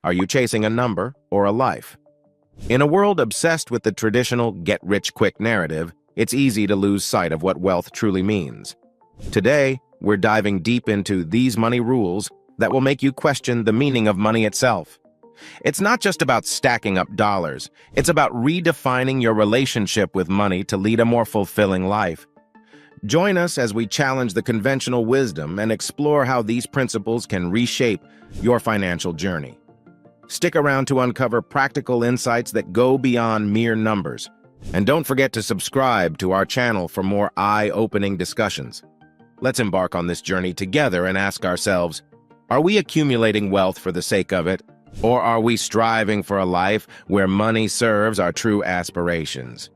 Are you chasing a number or a life? In a world obsessed with the traditional get-rich-quick narrative, it's easy to lose sight of what wealth truly means. Today, we're diving deep into these money rules that will make you question the meaning of money itself. It's not just about stacking up dollars, it's about redefining your relationship with money to lead a more fulfilling life. Join us as we challenge the conventional wisdom and explore how these principles can reshape your financial journey. Stick around to uncover practical insights that go beyond mere numbers. And don't forget to subscribe to our channel for more eye-opening discussions. Let's embark on this journey together and ask ourselves, are we accumulating wealth for the sake of it, or are we striving for a life where money serves our true aspirations?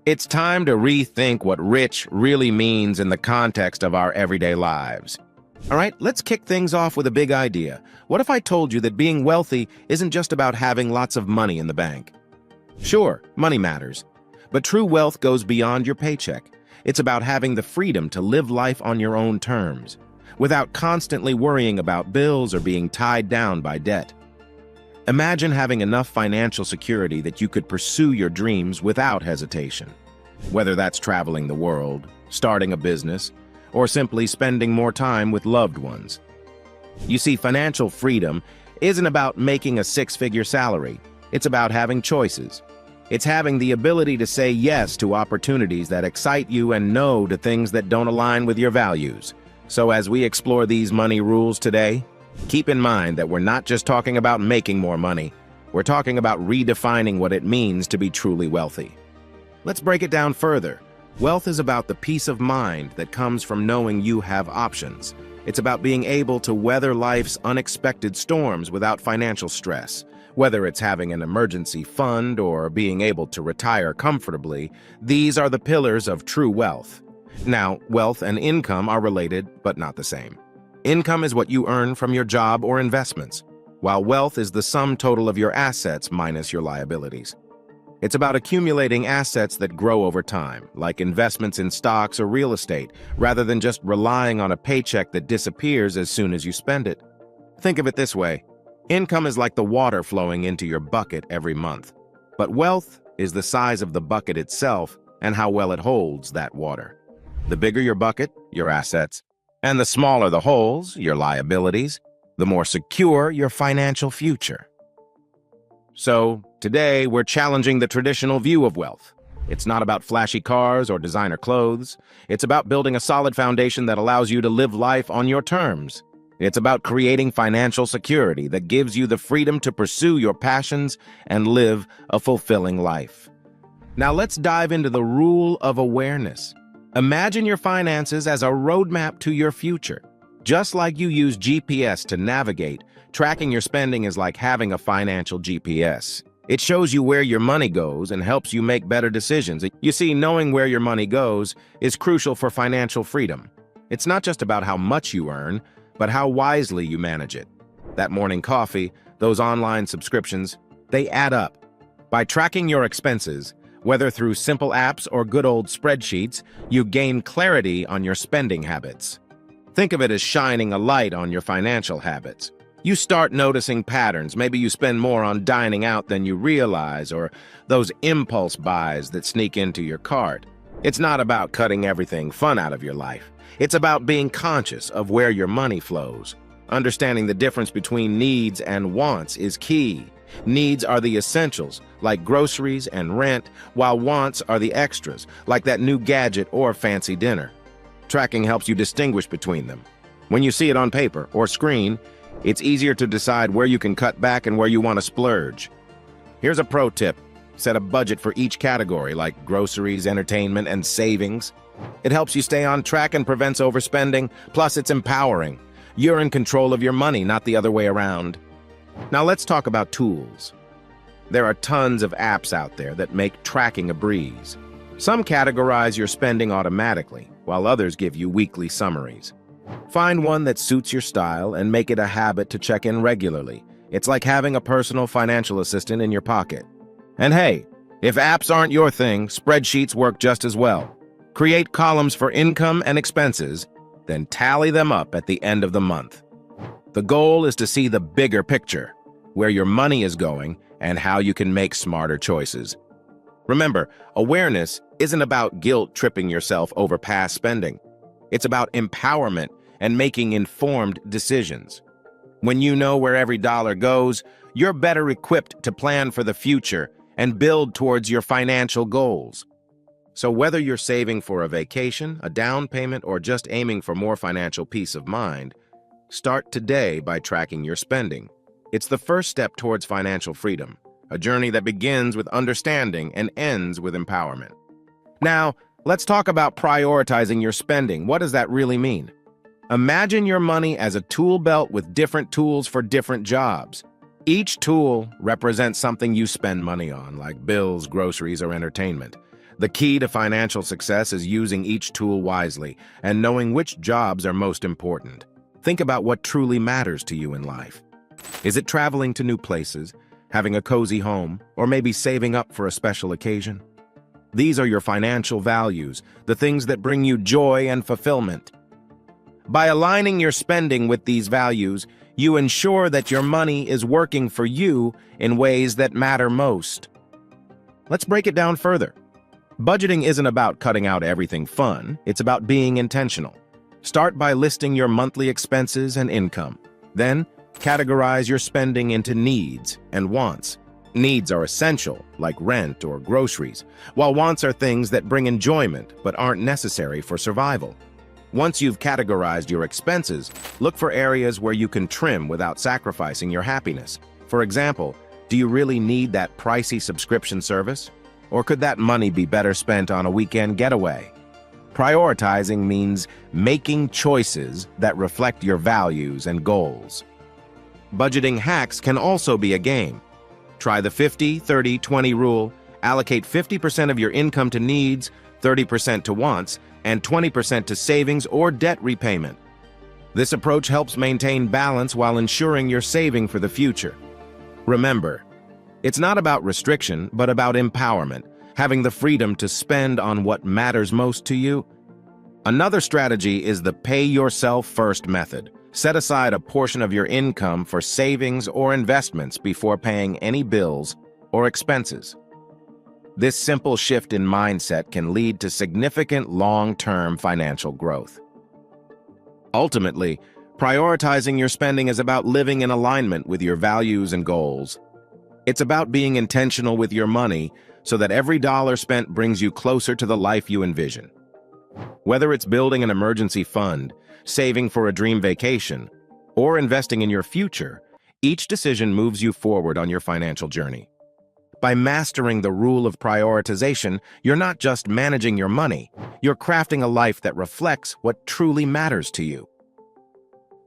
It's time to rethink what rich really means in the context of our everyday lives. All right, let's kick things off with a big idea. What if I told you that being wealthy isn't just about having lots of money in the bank? Sure, money matters, but true wealth goes beyond your paycheck. It's about having the freedom to live life on your own terms, without constantly worrying about bills or being tied down by debt. Imagine having enough financial security that you could pursue your dreams without hesitation. Whether that's traveling the world, starting a business, or simply spending more time with loved ones. You see, financial freedom isn't about making a six-figure salary. It's about having choices. It's having the ability to say yes to opportunities that excite you and no to things that don't align with your values. So as we explore these money rules today, keep in mind that we're not just talking about making more money. We're talking about redefining what it means to be truly wealthy. Let's break it down further. Wealth is about the peace of mind that comes from knowing you have options. It's about being able to weather life's unexpected storms without financial stress. Whether it's having an emergency fund or being able to retire comfortably, these are the pillars of true wealth. Now, wealth and income are related, but not the same. Income is what you earn from your job or investments, while wealth is the sum total of your assets minus your liabilities. It's about accumulating assets that grow over time, like investments in stocks or real estate, rather than just relying on a paycheck that disappears as soon as you spend it. Think of it this way. Income is like the water flowing into your bucket every month. But wealth is the size of the bucket itself and how well it holds that water. The bigger your bucket, your assets, and the smaller the holes, your liabilities, the more secure your financial future. So, today we're challenging the traditional view of wealth. It's not about flashy cars or designer clothes. It's about building a solid foundation that allows you to live life on your terms. It's about creating financial security that gives you the freedom to pursue your passions and live a fulfilling life. Now let's dive into the rule of awareness. Imagine your finances as a roadmap to your future. Just like you use GPS to navigate, tracking your spending is like having a financial GPS. It shows you where your money goes and helps you make better decisions. You see, knowing where your money goes is crucial for financial freedom. It's not just about how much you earn, but how wisely you manage it. That morning coffee, those online subscriptions, they add up. By tracking your expenses, whether through simple apps or good old spreadsheets, you gain clarity on your spending habits. Think of it as shining a light on your financial habits. You start noticing patterns. Maybe you spend more on dining out than you realize, or those impulse buys that sneak into your cart. It's not about cutting everything fun out of your life. It's about being conscious of where your money flows. Understanding the difference between needs and wants is key. Needs are the essentials, like groceries and rent, while wants are the extras, like that new gadget or fancy dinner. Tracking helps you distinguish between them. When you see it on paper or screen, it's easier to decide where you can cut back and where you want to splurge. Here's a pro tip. Set a budget for each category, like groceries, entertainment, and savings. It helps you stay on track and prevents overspending, plus it's empowering. You're in control of your money, not the other way around. Now let's talk about tools. There are tons of apps out there that make tracking a breeze. Some categorize your spending automatically, while others give you weekly summaries. Find one that suits your style and make it a habit to check in regularly. It's like having a personal financial assistant in your pocket. And hey, if apps aren't your thing, spreadsheets work just as well. Create columns for income and expenses, then tally them up at the end of the month. The goal is to see the bigger picture. where your money is going, and how you can make smarter choices. Remember, awareness isn't about guilt-tripping yourself over past spending. It's about empowerment and making informed decisions. When you know where every dollar goes, you're better equipped to plan for the future and build towards your financial goals. So whether you're saving for a vacation, a down payment, or just aiming for more financial peace of mind, start today by tracking your spending. It's the first step towards financial freedom, a journey that begins with understanding and ends with empowerment. Now, let's talk about prioritizing your spending. What does that really mean? Imagine your money as a tool belt with different tools for different jobs. Each tool represents something you spend money on, like bills, groceries, or entertainment. The key to financial success is using each tool wisely and knowing which jobs are most important. Think about what truly matters to you in life. Is it traveling to new places, having a cozy home, or maybe saving up for a special occasion? These are your financial values, the things that bring you joy and fulfillment. By aligning your spending with these values, you ensure that your money is working for you in ways that matter most. Let's break it down further. Budgeting isn't about cutting out everything fun, it's about being intentional. Start by listing your monthly expenses and income. Then, categorize your spending into needs and wants. Needs are essential, like rent or groceries, while wants are things that bring enjoyment but aren't necessary for survival. Once you've categorized your expenses, look for areas where you can trim without sacrificing your happiness. For example, do you really need that pricey subscription service? Or could that money be better spent on a weekend getaway? Prioritizing means making choices that reflect your values and goals. Budgeting hacks can also be a game. Try the 50-30-20 rule. Allocate 50% of your income to needs, 30% to wants, and 20% to savings or debt repayment. This approach helps maintain balance while ensuring you're saving for the future. Remember, it's not about restriction, but about empowerment, having the freedom to spend on what matters most to you. Another strategy is the pay yourself first method. Set aside a portion of your income for savings or investments before paying any bills or expenses. This simple shift in mindset can lead to significant long-term financial growth. Ultimately, prioritizing your spending is about living in alignment with your values and goals. It's about being intentional with your money so that every dollar spent brings you closer to the life you envision. Whether it's building an emergency fund, saving for a dream vacation, or investing in your future, each decision moves you forward on your financial journey. By mastering the rule of prioritization, you're not just managing your money, you're crafting a life that reflects what truly matters to you.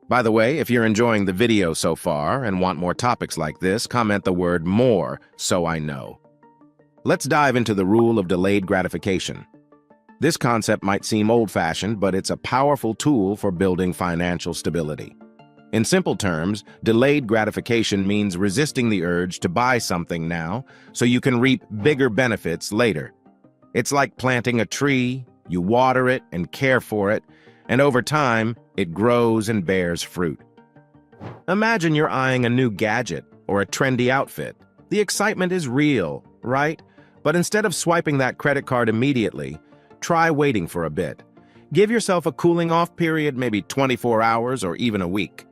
By the way, if you're enjoying the video so far and want more topics like this, comment the word "more" so I know. Let's dive into the rule of delayed gratification. This concept might seem old-fashioned, but it's a powerful tool for building financial stability. In simple terms, delayed gratification means resisting the urge to buy something now so you can reap bigger benefits later. It's like planting a tree, you water it and care for it, and over time, it grows and bears fruit. Imagine you're eyeing a new gadget or a trendy outfit. The excitement is real, right? But instead of swiping that credit card immediately, try waiting for a bit. Give yourself a cooling-off period, maybe 24 hours or even a week.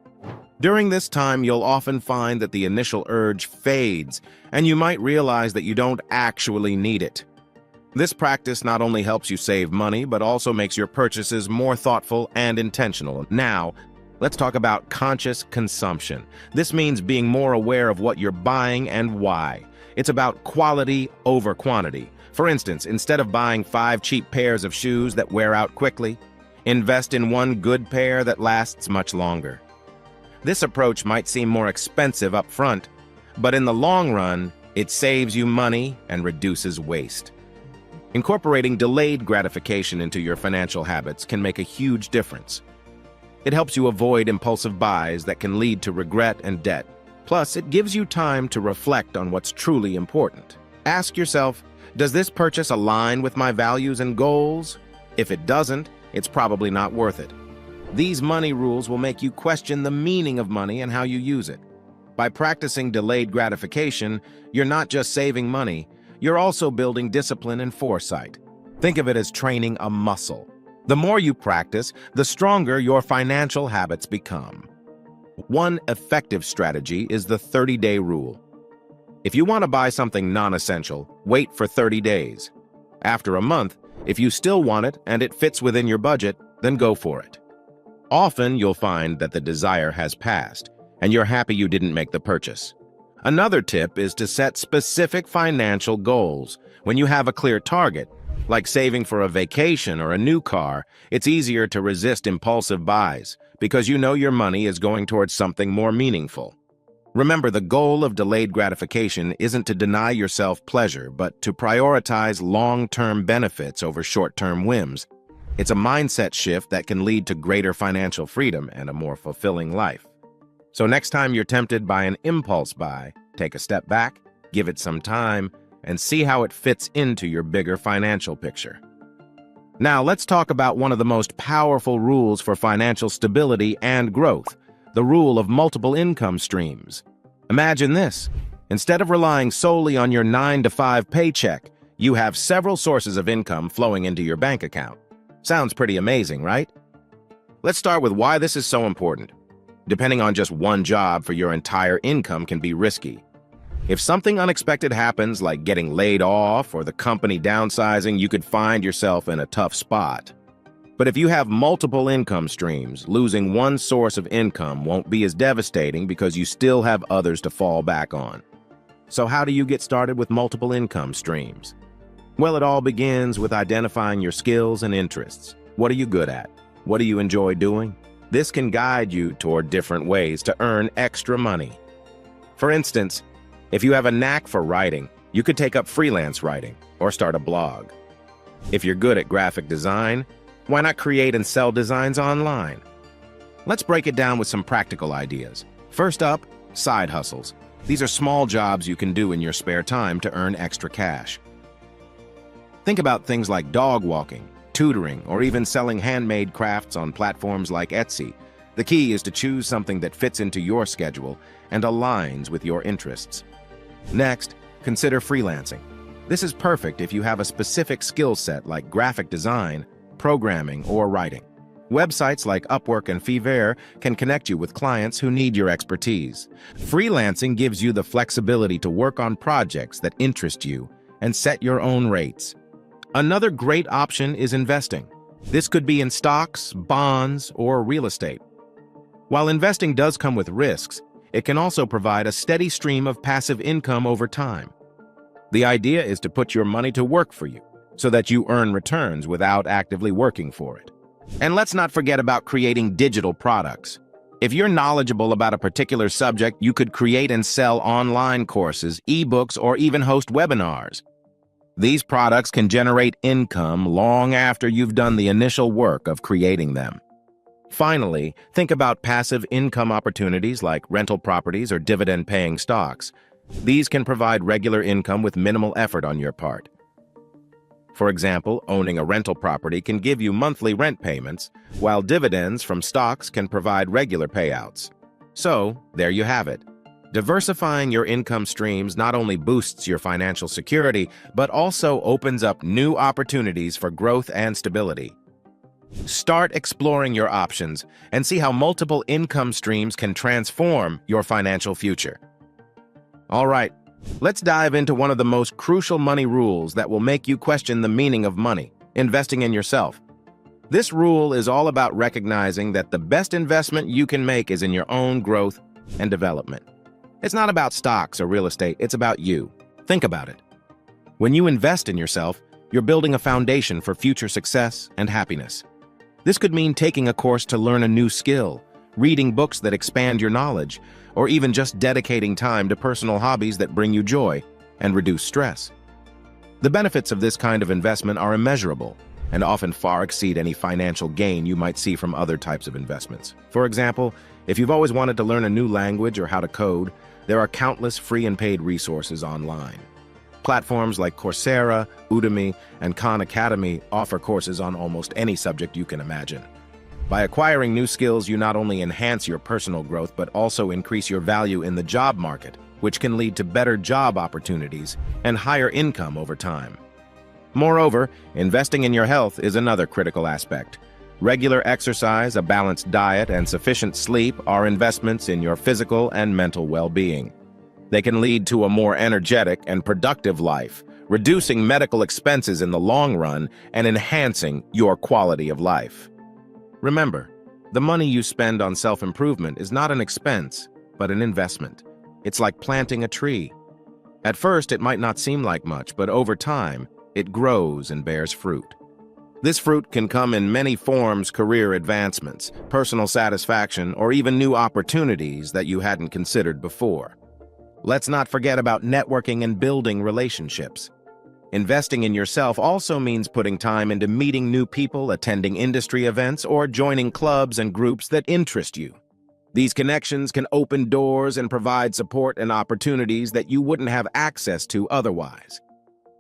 During this time, you'll often find that the initial urge fades, and you might realize that you don't actually need it. This practice not only helps you save money, but also makes your purchases more thoughtful and intentional. Now, let's talk about conscious consumption. This means being more aware of what you're buying and why. It's about quality over quantity. For instance, instead of buying 5 cheap pairs of shoes that wear out quickly, invest in one good pair that lasts much longer. This approach might seem more expensive up front, but in the long run, it saves you money and reduces waste. Incorporating delayed gratification into your financial habits can make a huge difference. It helps you avoid impulsive buys that can lead to regret and debt. Plus, it gives you time to reflect on what's truly important. Ask yourself, does this purchase align with my values and goals? If it doesn't, it's probably not worth it. These money rules will make you question the meaning of money and how you use it. By practicing delayed gratification, you're not just saving money, you're also building discipline and foresight. Think of it as training a muscle. The more you practice, the stronger your financial habits become. One effective strategy is the 30-day rule. If you want to buy something non-essential, wait for 30 days. After a month, if you still want it and it fits within your budget, then go for it. Often you'll find that the desire has passed, and you're happy you didn't make the purchase. Another tip is to set specific financial goals. When you have a clear target, like saving for a vacation or a new car, it's easier to resist impulsive buys because you know your money is going towards something more meaningful. Remember, the goal of delayed gratification isn't to deny yourself pleasure, but to prioritize long-term benefits over short-term whims. It's a mindset shift that can lead to greater financial freedom and a more fulfilling life. So next time you're tempted by an impulse buy, take a step back, give it some time, and see how it fits into your bigger financial picture. Now, let's talk about one of the most powerful rules for financial stability and growth, the rule of multiple income streams. Imagine this. Instead of relying solely on your 9-to-5 paycheck, you have several sources of income flowing into your bank account. Sounds pretty amazing, right? Let's start with why this is so important. Depending on just one job for your entire income can be risky. If something unexpected happens, like getting laid off or the company downsizing, you could find yourself in a tough spot. But if you have multiple income streams, losing one source of income won't be as devastating because you still have others to fall back on. So how do you get started with multiple income streams? Well, it all begins with identifying your skills and interests. What are you good at? What do you enjoy doing? This can guide you toward different ways to earn extra money. For instance, if you have a knack for writing, you could take up freelance writing or start a blog. If you're good at graphic design, why not create and sell designs online? Let's break it down with some practical ideas. First up, side hustles. These are small jobs you can do in your spare time to earn extra cash. Think about things like dog walking, tutoring, or even selling handmade crafts on platforms like Etsy. The key is to choose something that fits into your schedule and aligns with your interests. Next, consider freelancing. This is perfect if you have a specific skill set like graphic design, programming, or writing. Websites like Upwork and Fiverr can connect you with clients who need your expertise. Freelancing gives you the flexibility to work on projects that interest you and set your own rates. Another great option is investing. This could be in stocks, bonds, or real estate. While investing does come with risks, it can also provide a steady stream of passive income over time. The idea is to put your money to work for you, so that you earn returns without actively working for it. And let's not forget about creating digital products. If you're knowledgeable about a particular subject, you could create and sell online courses, ebooks, or even host webinars. These products can generate income long after you've done the initial work of creating them. Finally, think about passive income opportunities like rental properties or dividend-paying stocks. These can provide regular income with minimal effort on your part. For example, owning a rental property can give you monthly rent payments, while dividends from stocks can provide regular payouts. So, there you have it. Diversifying your income streams not only boosts your financial security, but also opens up new opportunities for growth and stability. Start exploring your options and see how multiple income streams can transform your financial future. All right. Let's dive into one of the most crucial money rules that will make you question the meaning of money, investing in yourself. This rule is all about recognizing that the best investment you can make is in your own growth and development. It's not about stocks or real estate, it's about you. Think about it. When you invest in yourself, you're building a foundation for future success and happiness. This could mean taking a course to learn a new skill, reading books that expand your knowledge, or even just dedicating time to personal hobbies that bring you joy and reduce stress. The benefits of this kind of investment are immeasurable and often far exceed any financial gain you might see from other types of investments. For example, if you've always wanted to learn a new language or how to code, there are countless free and paid resources online. Platforms like Coursera, Udemy, and Khan Academy offer courses on almost any subject you can imagine. By acquiring new skills, you not only enhance your personal growth, but also increase your value in the job market, which can lead to better job opportunities and higher income over time. Moreover, investing in your health is another critical aspect. Regular exercise, a balanced diet, and sufficient sleep are investments in your physical and mental well-being. They can lead to a more energetic and productive life, reducing medical expenses in the long run and enhancing your quality of life. Remember, the money you spend on self-improvement is not an expense, but an investment. It's like planting a tree. At first, it might not seem like much, but over time, it grows and bears fruit. This fruit can come in many forms: career advancements, personal satisfaction, or even new opportunities that you hadn't considered before. Let's not forget about networking and building relationships. Investing in yourself also means putting time into meeting new people, attending industry events, or joining clubs and groups that interest you. These connections can open doors and provide support and opportunities that you wouldn't have access to otherwise.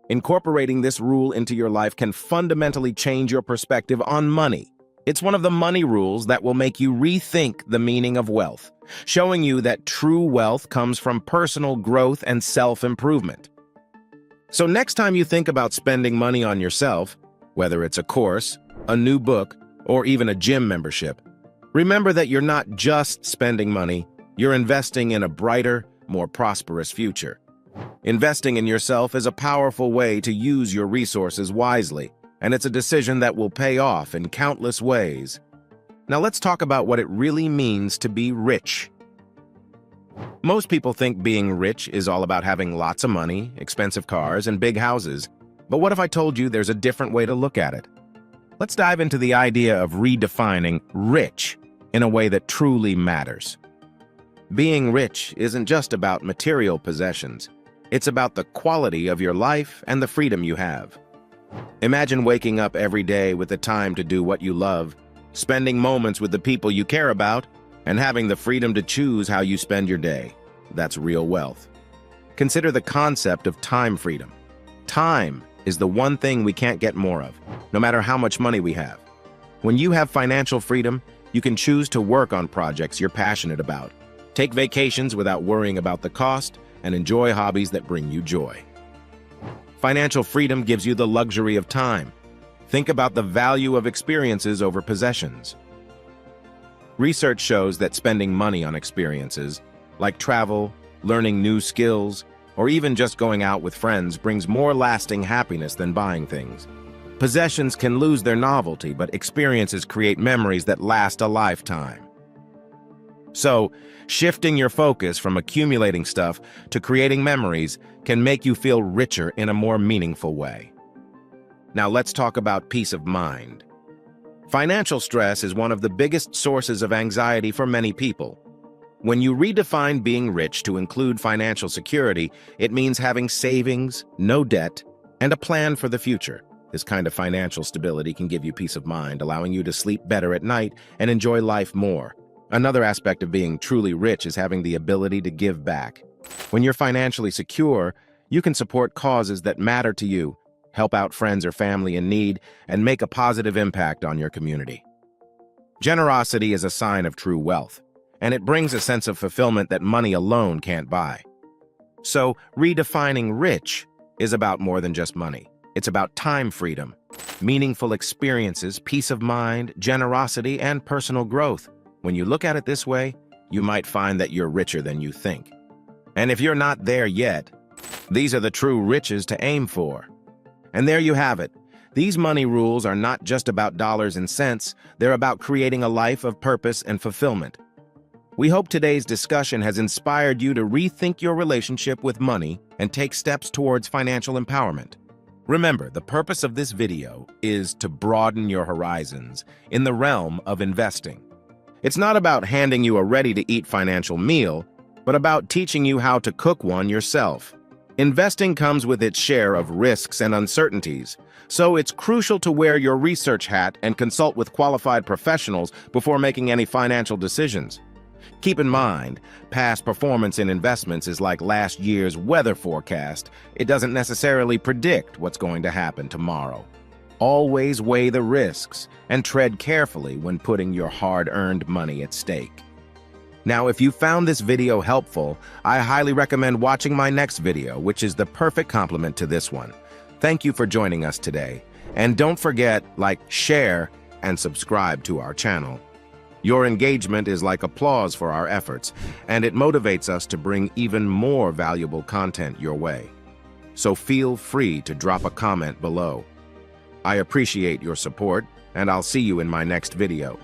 Incorporating this rule into your life can fundamentally change your perspective on money. It's one of the money rules that will make you rethink the meaning of wealth, showing you that true wealth comes from personal growth and self-improvement. So next time you think about spending money on yourself, whether it's a course, a new book, or even a gym membership, remember that you're not just spending money, you're investing in a brighter, more prosperous future. Investing in yourself is a powerful way to use your resources wisely, and it's a decision that will pay off in countless ways. Now let's talk about what it really means to be rich. Most people think being rich is all about having lots of money, expensive cars, and big houses. But what if I told you there's a different way to look at it? Let's dive into the idea of redefining rich in a way that truly matters. Being rich isn't just about material possessions. It's about the quality of your life and the freedom you have. Imagine waking up every day with the time to do what you love, spending moments with the people you care about, and having the freedom to choose how you spend your day. That's real wealth. Consider the concept of time freedom. Time is the one thing we can't get more of, no matter how much money we have. When you have financial freedom, you can choose to work on projects you're passionate about, take vacations without worrying about the cost, and enjoy hobbies that bring you joy. Financial freedom gives you the luxury of time. Think about the value of experiences over possessions. Research shows that spending money on experiences, like travel, learning new skills, or even just going out with friends, brings more lasting happiness than buying things. Possessions can lose their novelty, but experiences create memories that last a lifetime. So, shifting your focus from accumulating stuff to creating memories can make you feel richer in a more meaningful way. Now let's talk about peace of mind. Financial stress is one of the biggest sources of anxiety for many people. When you redefine being rich to include financial security, it means having savings, no debt, and a plan for the future. This kind of financial stability can give you peace of mind, allowing you to sleep better at night and enjoy life more. Another aspect of being truly rich is having the ability to give back. When you're financially secure, you can support causes that matter to you, help out friends or family in need, and make a positive impact on your community. Generosity is a sign of true wealth, and it brings a sense of fulfillment that money alone can't buy. So, redefining rich is about more than just money. It's about time freedom, meaningful experiences, peace of mind, generosity, and personal growth. When you look at it this way, you might find that you're richer than you think. And if you're not there yet, these are the true riches to aim for. And there you have it. These money rules are not just about dollars and cents, they're about creating a life of purpose and fulfillment. We hope today's discussion has inspired you to rethink your relationship with money and take steps towards financial empowerment. Remember, the purpose of this video is to broaden your horizons in the realm of investing. It's not about handing you a ready-to-eat financial meal, but about teaching you how to cook one yourself. Investing comes with its share of risks and uncertainties, so it's crucial to wear your research hat and consult with qualified professionals before making any financial decisions. Keep in mind, past performance in investments is like last year's weather forecast. It doesn't necessarily predict what's going to happen tomorrow. Always weigh the risks and tread carefully when putting your hard-earned money at stake. Now, if you found this video helpful, I highly recommend watching my next video, which is the perfect complement to this one. Thank you for joining us today. And don't forget, like, share, and subscribe to our channel. Your engagement is like applause for our efforts, and it motivates us to bring even more valuable content your way. So feel free to drop a comment below. I appreciate your support, and I'll see you in my next video.